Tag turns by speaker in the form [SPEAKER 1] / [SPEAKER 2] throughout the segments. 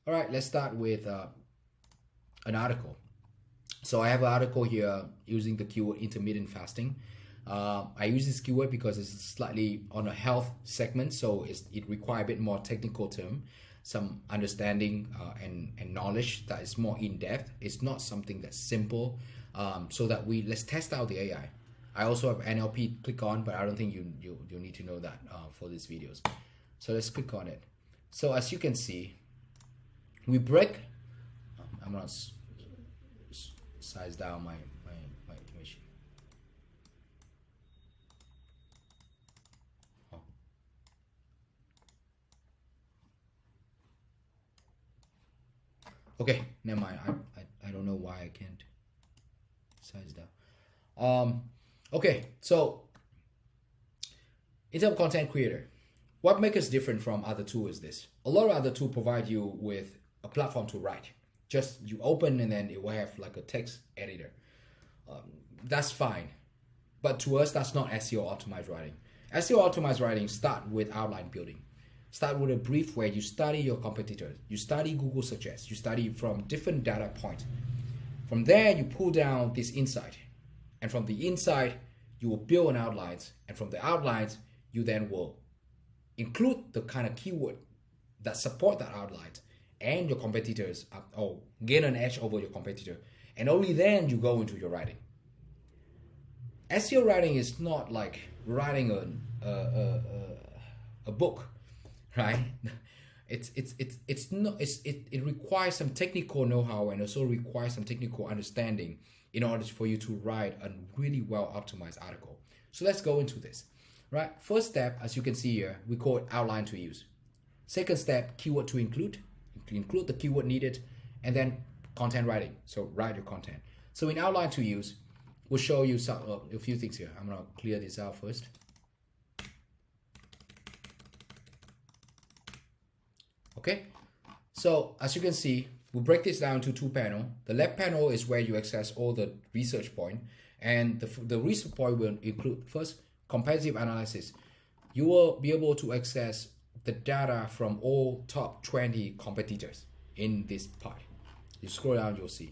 [SPEAKER 1] All right, let's start with an article. So I have an article here using the keyword intermittent fasting. I use this keyword because it's slightly on a health segment, so it requires a bit more technical term, some understanding and knowledge that is more in depth. It's not something that's simple. So that let's test out the AI. I also have NLP click on, but I don't think you need to know that for these videos. So let's click on it. So as you can see, we break. I'm gonna size down my image. Oh. Okay, never mind. I don't know why I can't size down. Okay, so in terms of content creator, what makes us different from other tools is this. A lot of other tools provide you with a platform to write. Just you open and then it will have like a text editor. That's fine. But to us, that's not SEO optimized writing. SEO optimized writing start with outline building. Start with a brief where you study your competitors. You study Google Suggest. You study from different data points. From there, you pull down this insight. And from the insight, you will build an outlines. And from the outlines, you then will include the kind of keyword that support that outline and your competitors, or gain an edge over your competitor. And only then you go into your writing. SEO writing is not like writing a book, right? It requires some technical know-how and also requires some technical understanding in order for you to write a really well optimized article. So let's go into this, right? First step, as you can see here, we call it outline to use. Second step, keyword to include the keyword needed, and then content writing. So write your content. So in outline to use, we'll show you a few things here. I'm gonna clear this out first. Okay, so as you can see, we'll break this down to two panels. The left panel is where you access all the research point, and the research point will include first competitive analysis. You will be able to access the data from all top 20 competitors in this part. You scroll down, you'll see.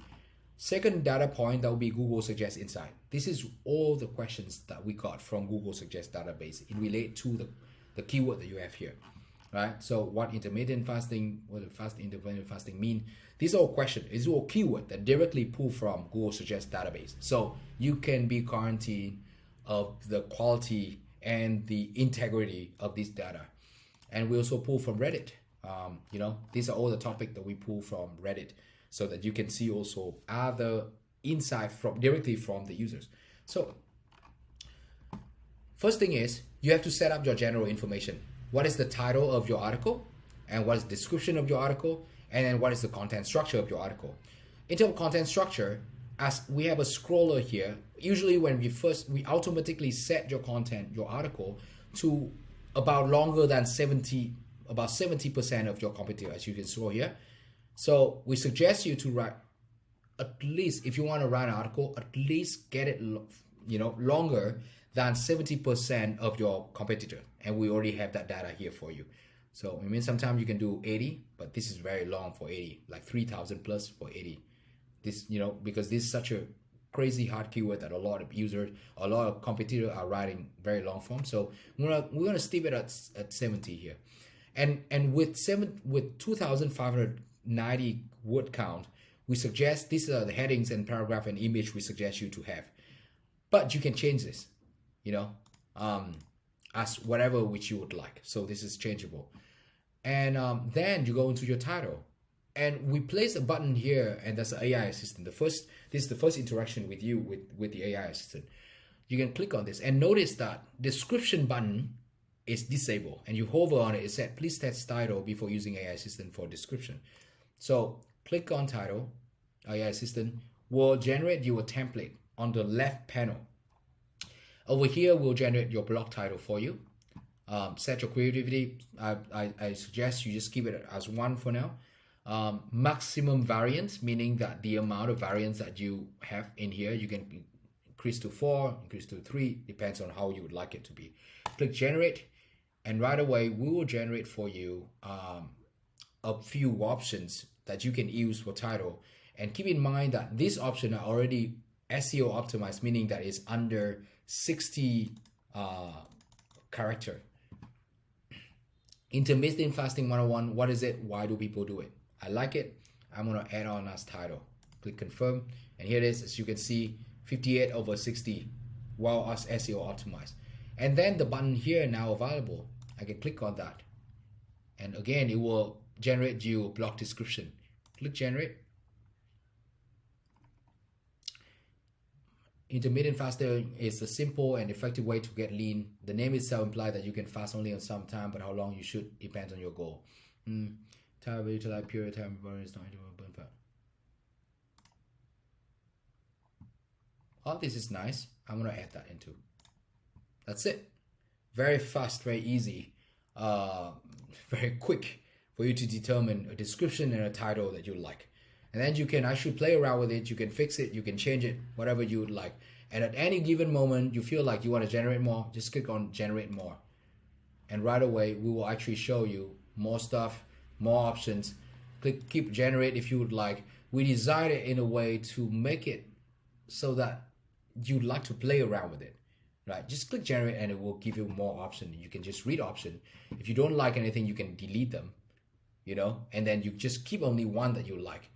[SPEAKER 1] Second data point, that will be Google Suggest Insight. This is all the questions that we got from Google Suggest database. It relates to the keyword that you have here, right? So what intermittent fasting, what does intermittent fasting mean? These are all questions. These are all keyword that directly pull from Google Suggest database. So you can be guaranteed of the quality and the integrity of this data. And we also pull from Reddit. These are all the topics that we pull from Reddit, so that you can see also other insight directly from the users. So first thing is you have to set up your general information. What is the title of your article, and what is the description of your article, and then what is the content structure of your article. In terms of content structure, as we have a scroller here, usually when we automatically set your content, your article, to about longer than 70% of your competitor, as you can scroll here. So we suggest you to write, at least if you want to write an article, at least get it longer than 70% of your competitor. And we already have that data here for you. So I mean, sometimes you can do 80, but this is very long for 80, like 3,000 plus for 80. This, because this is such a crazy hard keyword that a lot of users, a lot of competitors are writing very long form. So we're gonna stick it at 70 here, and with 2,590 word count, we suggest these are the headings and paragraph and image we suggest you to have, but you can change this, as whatever which you would like. So this is changeable, and then you go into your title. And we place a button here, and that's the AI assistant. This is the first interaction with you with the AI assistant. You can click on this and notice that description button is disabled, and you hover on it. It said please test title before using AI assistant for description. So click on title. AI assistant will generate you a template on the left panel. Over here, we'll generate your blog title for you. Set your creativity. I suggest you just keep it as 1 for now. Maximum variance, meaning that the amount of variance that you have in here, you can increase to 4, increase to 3, depends on how you would like it to be. Click generate, and right away we will generate for you a few options that you can use for title. And keep in mind that these options are already SEO optimized, meaning that it's under 60 character. Intermittent fasting 101, what is it? Why do people do it? I like it. I'm gonna add on as title. Click confirm, and here it is. As you can see, 58/60, wow, as SEO optimized. And then the button here now available. I can click on that, and again it will generate you a blog description. Click generate. Intermittent fasting is a simple and effective way to get lean. The name itself implies that you can fast only on some time, but how long you should depends on your goal. Time to utilize period time burn is not burn fat. Oh, this is nice. I'm gonna add that into. That's it. Very fast, very easy, very quick for you to determine a description and a title that you like. And then you can actually play around with it. You can fix it. You can change it, whatever you would like. And at any given moment, you feel like you want to generate more, just click on generate more. And right away, we will actually show you more stuff, more options. Click keep generate if you would like. We designed it in a way to make it so that you'd like to play around with it, right? Just click generate and it will give you more options. You can just read option. If you don't like anything, you can delete them, you know, and then you just keep only one that you like.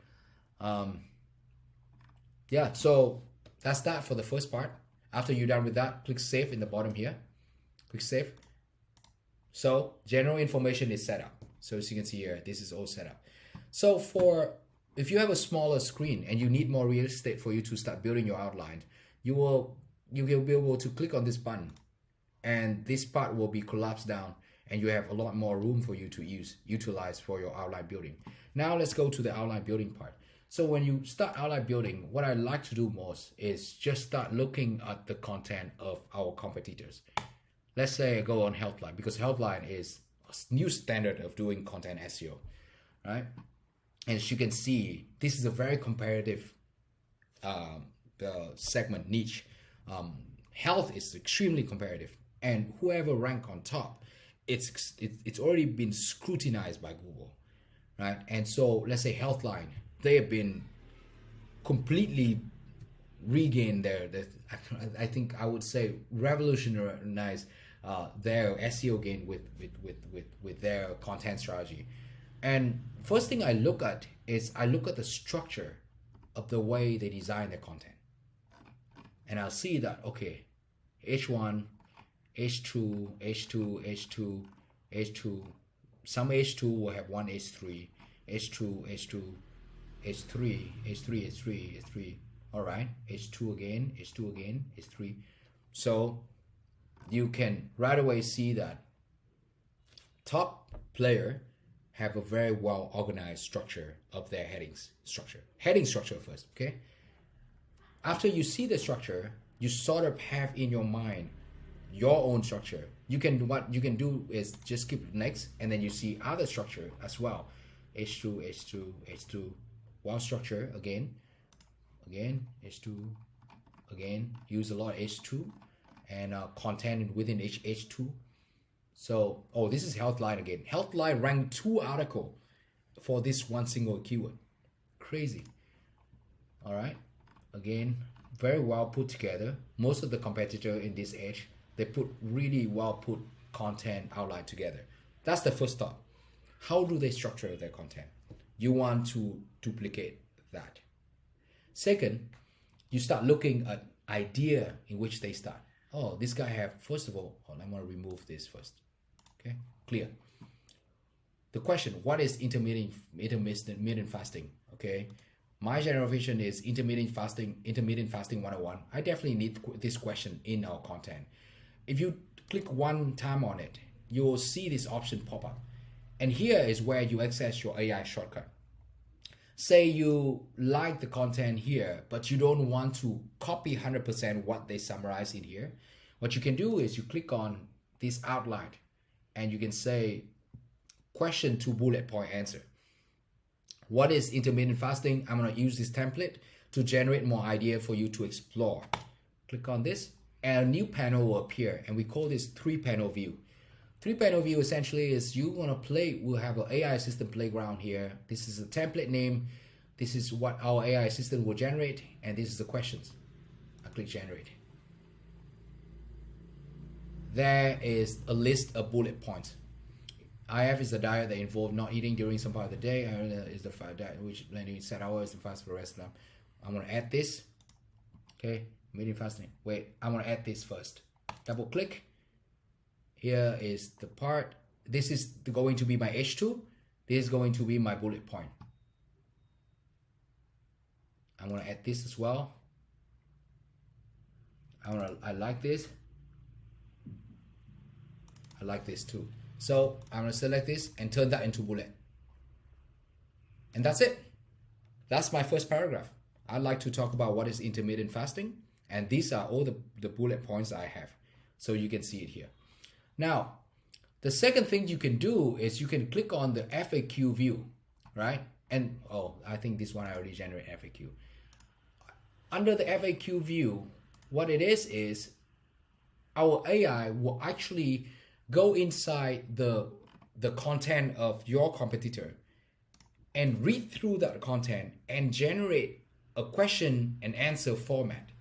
[SPEAKER 1] Yeah, so that's that for the first part. After you're done with that, click save in the bottom here. Click save. So general information is set up. So as you can see here, this is all set up. So if you have a smaller screen and you need more real estate for you to start building your outline, you will be able to click on this button, and this part will be collapsed down, and you have a lot more room for you to utilize for your outline building. Now let's go to the outline building part. So when you start outline building, what I like to do most is just start looking at the content of our competitors. Let's say I go on Healthline, because Healthline is a new standard of doing content SEO, right? And as you can see, this is a very competitive segment niche. Health is extremely competitive, and whoever rank on top, it's already been scrutinized by Google, right? And so let's say Healthline, they have been completely regained I think I would say revolutionize their SEO game with their content strategy. And first thing I look at is I look at the structure of the way they design their content, and I'll see that okay, H1, H2, H2, H2, H2. Some H2 will have one H3, H2, H2, H3, H3, H3, H3. All right, H2 again, H2 again, H3. So you can right away see that top player have a very well organized structure of their heading structure first, okay? After you see the structure, you sort of have in your mind your own structure. What you can do is just keep next, and then you see other structure as well. H2, H2, H2, one structure again, H2, again, use a lot of H2 and content within H2. So, this is Healthline again. Healthline ranked 2 articles for this one single keyword. Crazy. All right. Again, very well put together. Most of the competitor in this age, they put really well put content outline together. That's the first thought. How do they structure their content? You want to duplicate that. Second, you start looking at idea in which they start. Oh, this guy have, first of all, I'm going to remove this first. Okay, clear. The question, what is intermittent fasting? Okay, my general vision is intermittent fasting 101. I definitely need this question in our content. If you click one time on it, you will see this option pop up. And here is where you access your AI shortcut. Say you like the content here, but you don't want to copy 100% what they summarize in here. What you can do is you click on this outline, and you can say question to bullet point answer. What is intermittent fasting? I'm going to use this template to generate more idea for you to explore. Click on this, and a new panel will appear, and we call this 3-panel view. Three-panel view essentially is you want to play, we'll have an AI assistant playground here. This is a template name. This is what our AI assistant will generate, and this is the questions. I click generate. There is a list of bullet points. IF is the diet that involves not eating during some part of the day. Is the diet which you set hours and fast for the rest of them. I'm going to add this. Okay, medium fasting. Wait, I'm going to add this first. Double click. Here is the part. This is going to be my H2. This is going to be my bullet point. I'm going to add this as well. I like this. I like this too. So I'm going to select this and turn that into bullet. And that's it. That's my first paragraph. I'd like to talk about what is intermittent fasting. And these are all the bullet points I have. So you can see it here. Now, the second thing you can do is you can click on the FAQ view, right? And, oh, I think this one I already generated FAQ. Under the FAQ view, what it is our AI will actually go inside the content of your competitor and read through that content and generate a question and answer format.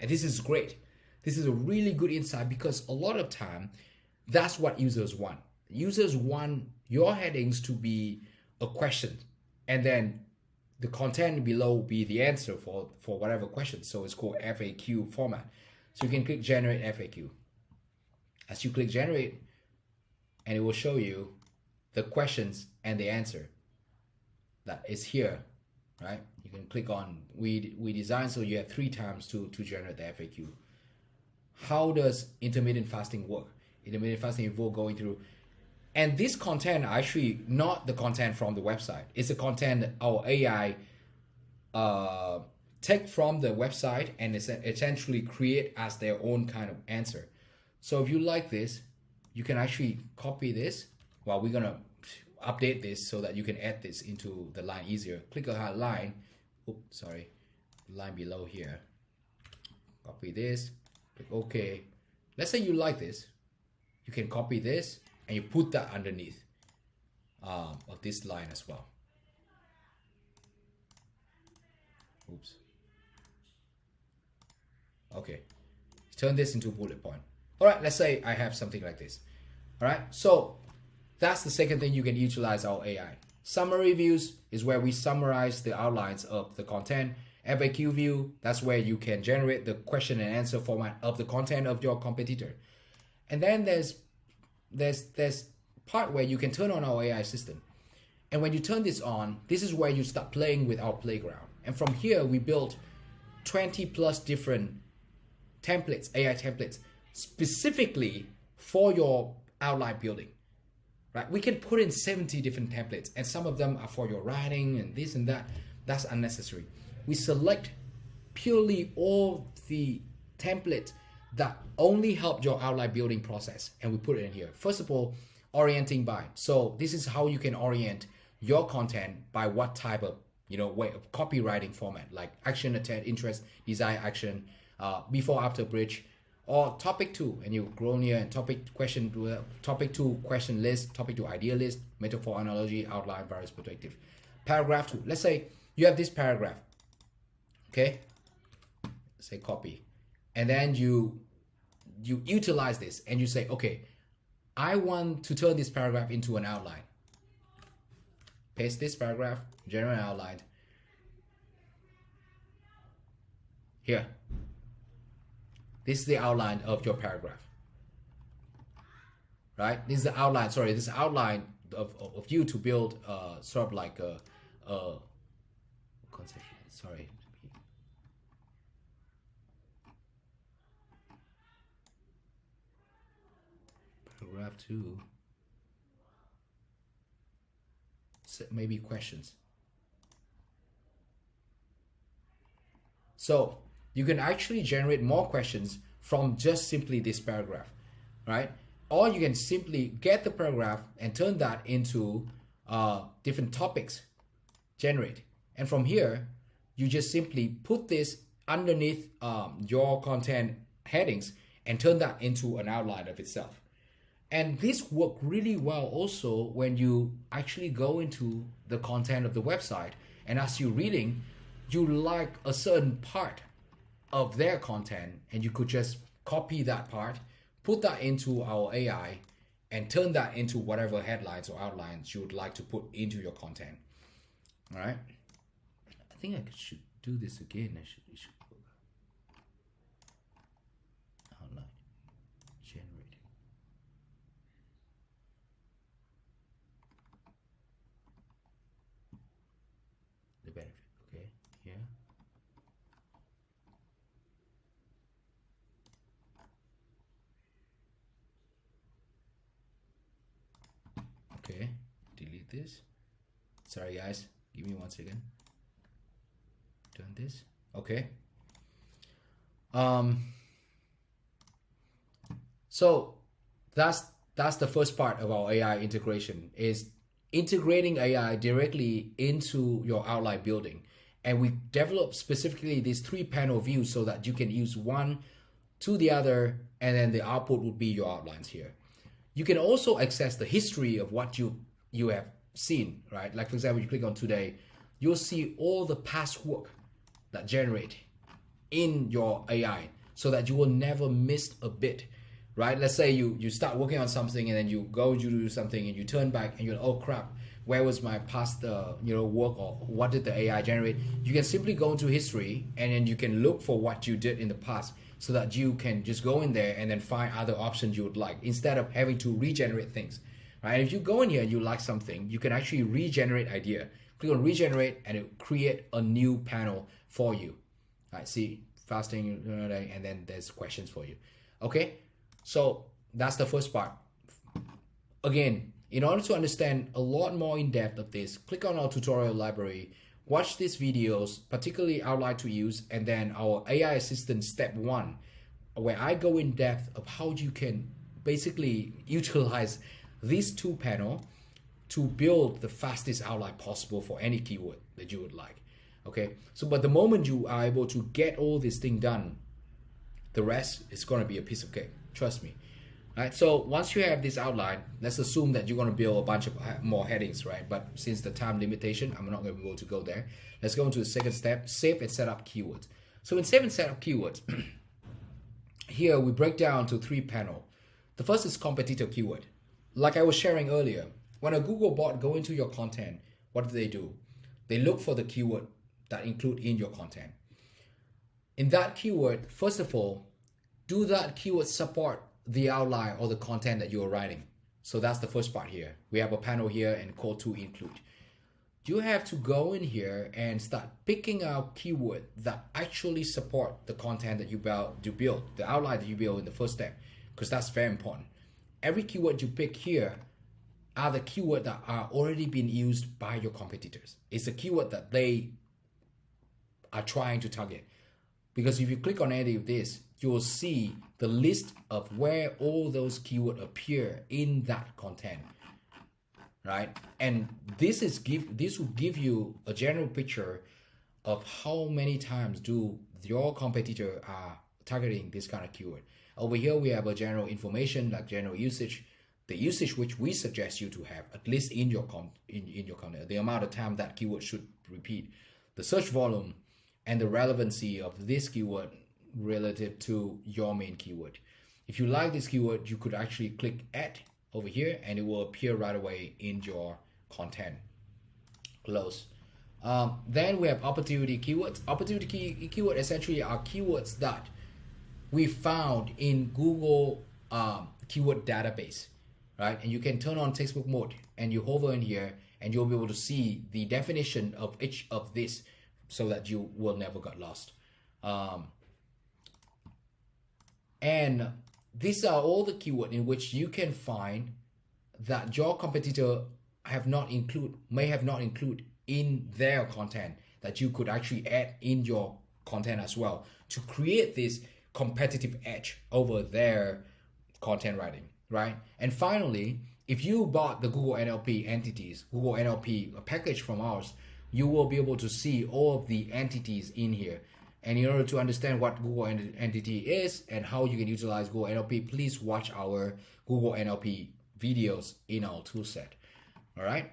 [SPEAKER 1] And this is great. This is a really good insight because a lot of time, that's what users want. Users want your headings to be a question, and then the content below be the answer for whatever question. So it's called FAQ format. So you can click generate FAQ. As you click generate, and it will show you the questions and the answer that is here, right? You can click on we design so you have 3 times to generate the FAQ. How does intermittent fasting work? Intermittent fasting involves going through, and this content are actually not the content from the website. It's the content that our AI take from the website and essentially create as their own kind of answer. So if you like this, you can actually copy this. Well, we're gonna update this so that you can add this into the line easier. Click on a line. Oops, sorry, line below here. Copy this. Click OK. Let's say you like this. You can copy this and you put that underneath of this line as well. Oops. Okay. Turn this into a bullet point. All right, let's say I have something like this. All right, so that's the second thing you can utilize our AI. Summary views is where we summarize the outlines of the content. FAQ view, that's where you can generate the question and answer format of the content of your competitor. And then there's part where you can turn on our AI system. And when you turn this on, this is where you start playing with our playground. And from here, we built 20 plus different templates, AI templates, specifically for your outline building, right? We can put in 70 different templates, and some of them are for your writing and this and that. That's unnecessary. We select purely all the templates that only help your outline building process, and we put it in here. First of all, orienting by. So this is how you can orient your content by what type of way of copywriting format, like action, intent, interest, desire, action, before, after, bridge, or topic 2, and you grow near and topic 2 question list, topic 2 idea list, metaphor, analogy, outline, various perspective. Paragraph 2. Let's say you have this paragraph. Okay, say copy, and then you utilize this and you say, okay, I want to turn this paragraph into an outline. Paste this paragraph, generate an outline. Here, this is the outline of your paragraph, right? This is the outline. Sorry, this is outline of you to build sort of like a concept. Sorry. Paragraph 2. Maybe questions. So you can actually generate more questions from just simply this paragraph, right? Or you can simply get the paragraph and turn that into different topics, generate. And from here, you just simply put this underneath your content headings and turn that into an outline of itself. And this work really well also when you actually go into the content of the website, and as you're reading, you like a certain part of their content, and you could just copy that part, put that into our AI, and turn that into whatever headlines or outlines you would like to put into your content. All right. I think I should do this again. I should outline generating. The benefit. Okay. Here. Okay. Delete this. Sorry guys. Give me 1 second. Done this. Okay. So that's the first part of our AI integration, is integrating AI directly into your outline building. And we developed specifically these 3 panel views so that you can use one to the other, and then the output would be your outlines here. You can also access the history of what you have seen, right? Like for example, you click on today, you'll see all the past work that generate in your AI so that you will never miss a bit, right? Let's say you start working on something and then you go to do something and you turn back and you're like, oh crap, where was my past work, or what did the AI generate? You can simply go into history and then you can look for what you did in the past so that you can just go in there and then find other options you would like instead of having to regenerate things, right? If you go in here and you like something, you can actually regenerate idea. Click on regenerate and it will create a new panel for you. Right, see, fasting, and then there's questions for you. Okay, so that's the first part. Again, in order to understand a lot more in depth of this, click on our tutorial library, watch these videos, particularly outline to use, and then our AI assistant step 1, where I go in depth of how you can basically utilize these 2 panels to build the fastest outline possible for any keyword that you would like. Okay, so but the moment you are able to get all this thing done, the rest is going to be a piece of cake, trust me. Right, so once you have this outline, let's assume that you're going to build a bunch of more headings, right? But since the time limitation, I'm not going to be able to go there. Let's go into the second step, save and set up keywords. So in save and set up keywords, here we break down to 3 panels. The first is competitor keyword. Like I was sharing earlier, when a Google bot go into your content, what do? They look for the keyword that include in your content. In that keyword, first of all, do that keyword support the outline or the content that you are writing? So that's the first part here. We have a panel here and call to include. You have to go in here and start picking out keyword that actually support the content that you build, the outline that you build in the first step, because that's very important. Every keyword you pick here are the keyword that are already being used by your competitors. It's a keyword that they are trying to target. Because if you click on any of this, you will see the list of where all those keywords appear in that content, right? And this will give you a general picture of how many times do your competitor are targeting this kind of keyword. Over here, we have a general information like general usage, the usage which we suggest you to have at least in your content, the amount of time that keyword should repeat, the search volume, and the relevancy of this keyword relative to your main keyword. If you like this keyword, you could actually click add over here and it will appear right away in your content. Close. Then we have opportunity keywords. Opportunity keyword essentially are keywords that we found in Google keyword database, right? And you can turn on textbook mode and you hover in here and you'll be able to see the definition of each of this so that you will never get lost. And these are all the keywords in which you can find that your competitor may have not included in their content that you could actually add in your content as well to create this competitive edge over their content writing, right? And finally, if you bought the Google NLP entities, Google NLP package from ours, you will be able to see all of the entities in here. And in order to understand what Google Entity is and how you can utilize Google NLP, please watch our Google NLP videos in our toolset. All right.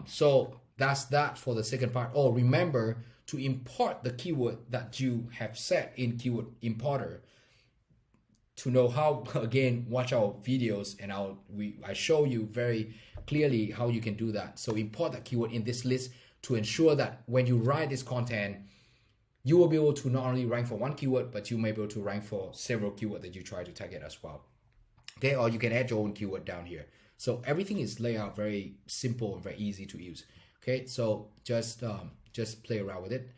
[SPEAKER 1] So that's that for the second part. Oh, remember to import the keyword that you have set in Keyword Importer. To know how, again, watch our videos and I show you very clearly how you can do that. So import that keyword in this list to ensure that when you write this content, you will be able to not only rank for one keyword, but you may be able to rank for several keywords that you try to target as well. Okay, or you can add your own keyword down here. So everything is laid out very simple and very easy to use. Okay, so just play around with it.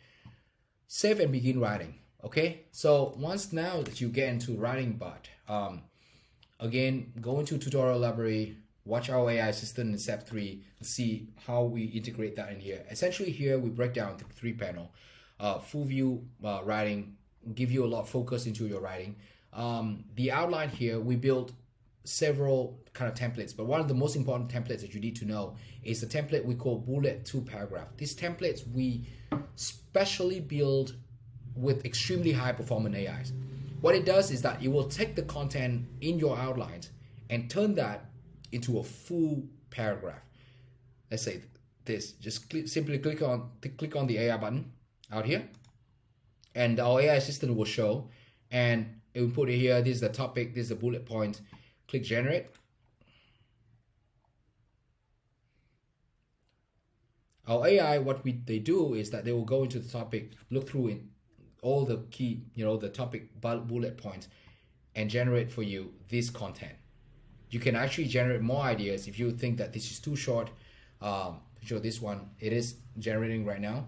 [SPEAKER 1] Save and begin writing. Okay, so once now that you get into writing bot, again, go into tutorial library, watch our AI assistant in step 3, see how we integrate that in here. Essentially here we break down the 3 panel, full view writing, give you a lot of focus into your writing. The outline here, we built several kind of templates, but one of the most important templates that you need to know is the template we call bullet to paragraph. These templates we specially build with extremely high performance AIs. What it does is that it will take the content in your outlines and turn that into a full paragraph. Let's say this, just simply click on the AI button out here, and our AI assistant will show, and it will put it here. This is the topic, this is the bullet point. Click generate. Our AI, what they do is that they will go into the topic, look through in all the key, the topic bullet points, and generate for you this content. You can actually generate more ideas if you think that this is too short. Show this one, it is generating right now.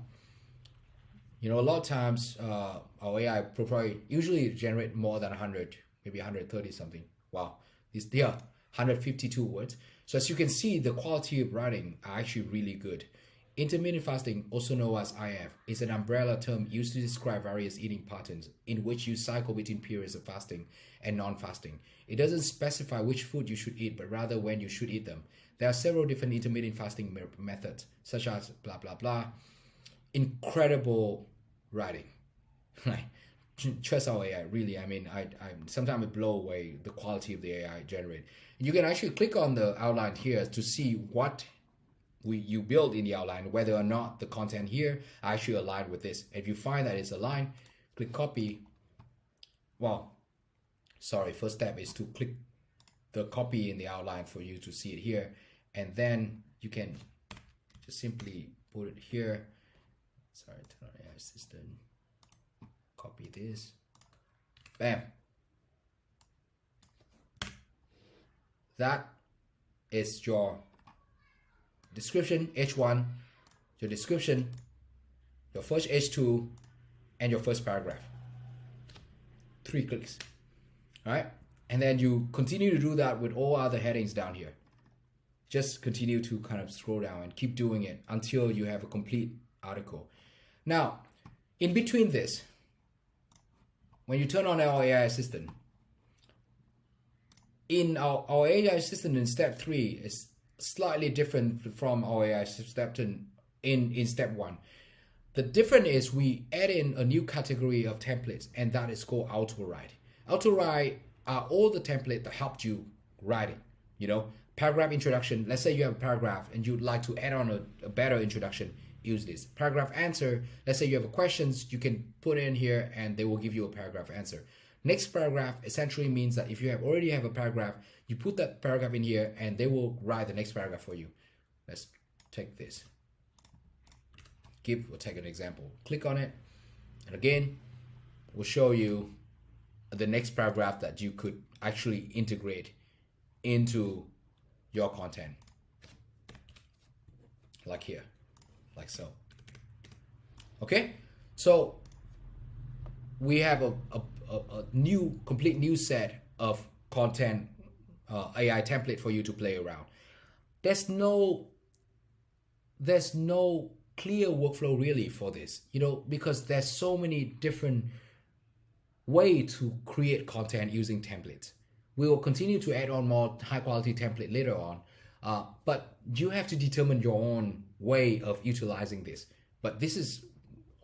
[SPEAKER 1] A lot of times our AI probably usually generate more than 100, maybe 130 something. Wow, this here 152 words. So as you can see, the quality of writing are actually really good. Intermittent fasting, also known as IF, is an umbrella term used to describe various eating patterns in which you cycle between periods of fasting and non-fasting. It doesn't specify which food you should eat, but rather when you should eat them. There are several different intermittent fasting methods, such as blah, blah, blah. Incredible writing. Trust our AI, really. I mean, I sometimes I blow away the quality of the AI generate. You can actually click on the outline here to see what you build in the outline, whether or not the content here are actually aligned with this. If you find that it's aligned, click copy. Well, sorry, first step is to click the copy in the outline for you to see it here, and then you can just simply put it here. Sorry, turn on AI assistant. Copy this. Bam. That is your description, H1, your description, your first H2, and your first paragraph. 3 clicks. All right. And then you continue to do that with all other headings down here. Just continue to kind of scroll down and keep doing it until you have a complete article. Now, in between this, when you turn on our AI assistant, in our AI assistant in step 3 is slightly different from our AI assistant in step 1. The difference is we add in a new category of templates, and that is called auto-write. Auto-write are all the templates that helped you writing. Paragraph introduction. Let's say you have a paragraph and you'd like to add on a better introduction. Use this. Paragraph answer. Let's say you have a questions, you can put in here and they will give you a paragraph answer. Next paragraph essentially means that if you already have a paragraph, you put that paragraph in here and they will write the next paragraph for you. Let's take this. We'll take an example. Click on it, and again, we'll show you the next paragraph that you could actually integrate into your content. Like here, like so. Okay, so we have a complete new set of content AI template for you to play around. There's no clear workflow really for this, because there's so many different ways to create content using templates. We will continue to add on more high quality template later on, but you have to determine your own way of utilizing this. But this is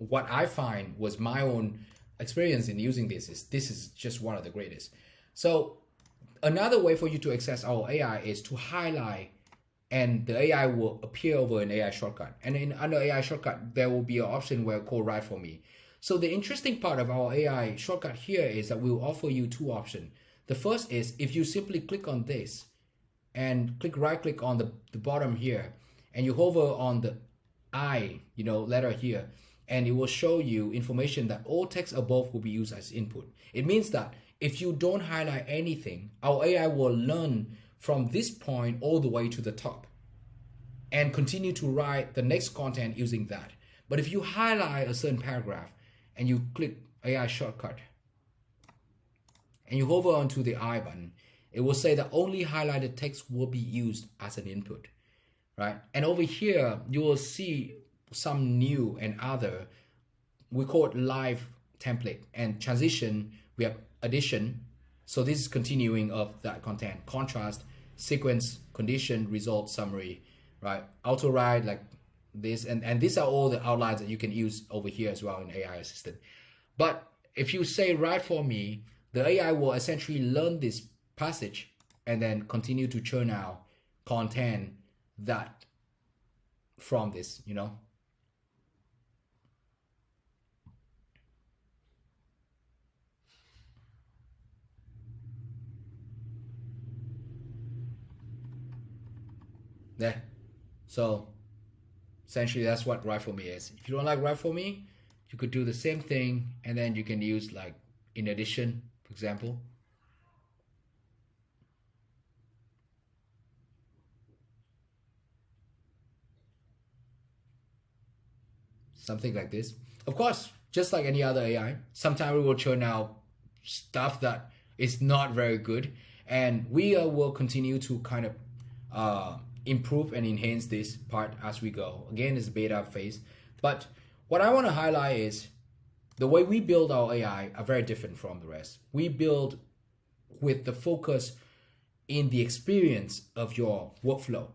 [SPEAKER 1] what I find was my own experience in using this is just one of the greatest. So another way for you to access our AI is to highlight, and the AI will appear over an AI shortcut. And under AI shortcut, there will be an option where called Write For Me. So the interesting part of our AI shortcut here is that we'll offer you two options. The first is if you simply click on this and right click on the bottom here, and you hover on the I, letter here, and it will show you information that all text above will be used as input. It means that if you don't highlight anything, our AI will learn from this point all the way to the top and continue to write the next content using that. But if you highlight a certain paragraph and you click AI shortcut and you hover onto the I button, it will say that only highlighted text will be used as an input, right? And over here, you will see some new and other, we call it live template, and transition, we have addition. So this is continuing of that content, contrast, sequence, condition, result, summary, right? Auto write like this, and these are all the outlines that you can use over here as well in AI Assistant. But if you say write for me, the AI will essentially learn this passage and then continue to churn out content that from this, There. So essentially that's what Write For Me is. If you don't like Write For Me, you could do the same thing, and then you can use like in addition, for example. Something like this. Of course, just like any other AI, sometimes we will churn out stuff that is not very good, and we will continue to kind of improve and enhance this part as we go. Again, it's beta phase, but what I want to highlight is the way we build our AI are very different from the rest. We build with the focus in the experience of your workflow.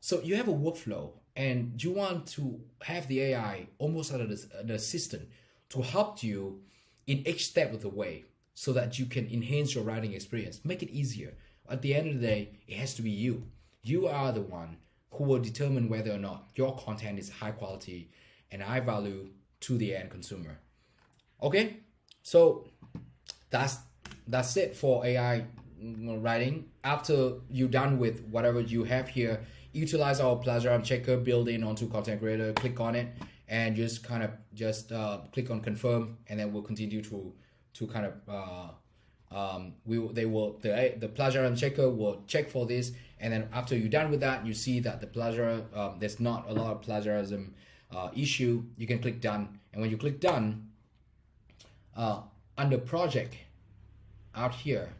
[SPEAKER 1] So you have a workflow and you want to have the AI almost as an assistant to help you in each step of the way so that you can enhance your writing experience, make it easier. At the end of the day, it has to be you. You are the one who will determine whether or not your content is high quality and high value to the end consumer. Okay, so that's it for AI writing. After you're done with whatever you have here, utilize our Plagiarism Checker built-in onto Content Creator. Click on it and just kind of click on confirm, and then we'll continue to kind of the Plagiarism Checker will check for this, and then after you're done with that, you see that the there's not a lot of plagiarism issue. You can click done, and when you click done, under project out here,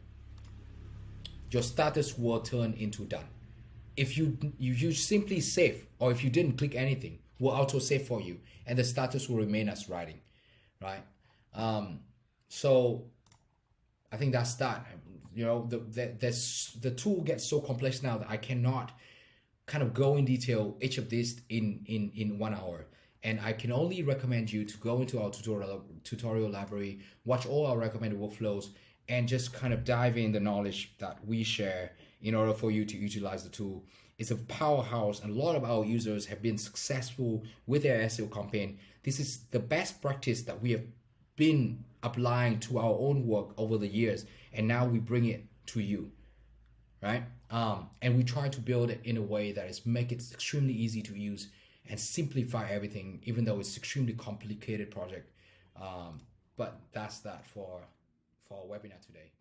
[SPEAKER 1] your status will turn into done. If you simply save, or if you didn't click anything, will auto save for you, and the status will remain as writing, right? So I think that's that. The tool gets so complex now that I cannot kind of go in detail each of these in 1 hour. And I can only recommend you to go into our tutorial library, watch all our recommended workflows, and just kind of dive in the knowledge that we share in order for you to utilize the tool. It's a powerhouse, and a lot of our users have been successful with their SEO campaign. This is the best practice that we have been applying to our own work over the years, and now we bring it to you, right? And we try to build it in a way that is make it extremely easy to use and simplify everything, even though it's extremely complicated project. But that's that for our webinar today.